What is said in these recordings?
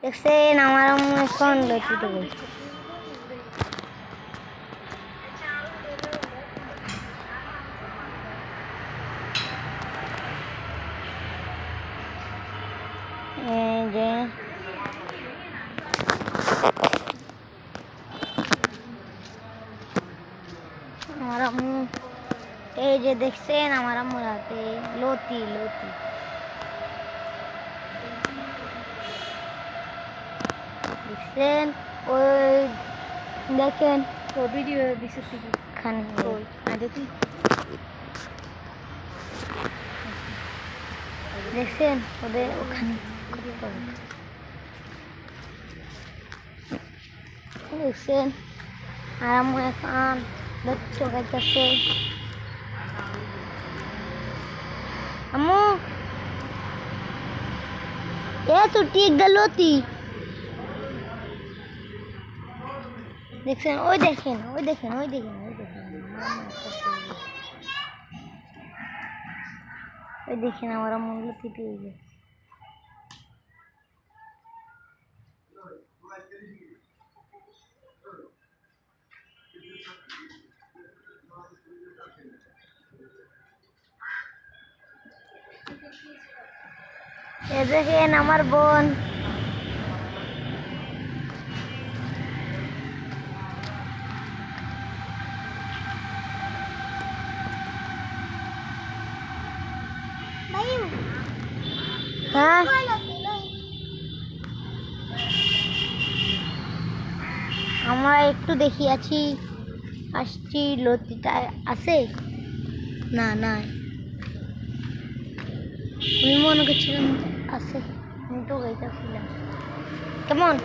দেখছেন আমার আম্মু এখন লতিতে গেছে। এই যে আমার আম্মু, এই যে দেখছেন আমার আম্মুর হাতে লতি লতি। দেখছেন ওই দেখেন তো ভিডিও দিছে কি খানে ওই দেখি দেখছেন ওদের ওখানে দেখছেন আর আম্মু এখন দেখতে গাইতেছে। আম্মু এ ছুটি গেলতি দেখছেন, ওই দেখেন ওই দেখেন ওই দেখেন ওই দেখেন ওই দেখেন আমার আম্মু লতি পেয়ে গেছে। এ দেখেন আমার বোন হ্যাঁ আমরা একটু দেখিয়াছি আসছি লতিটা আছে না না আমি মনে করছিলাম আছে, আমি তো গাইতেছিলাম কেমন।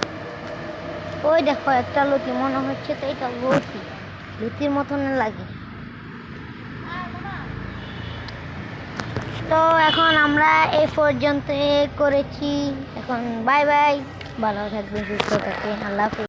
ওই দেখো একটা লতি মনে হচ্ছে তো এটা লতি, লতির মতন লাগে। তো এখন আমরা এই পর্যন্ত করেছি, এখন বাই বাই, ভালো থাকবেন সুস্থ থাকবেন, আল্লাহ হাফেজ।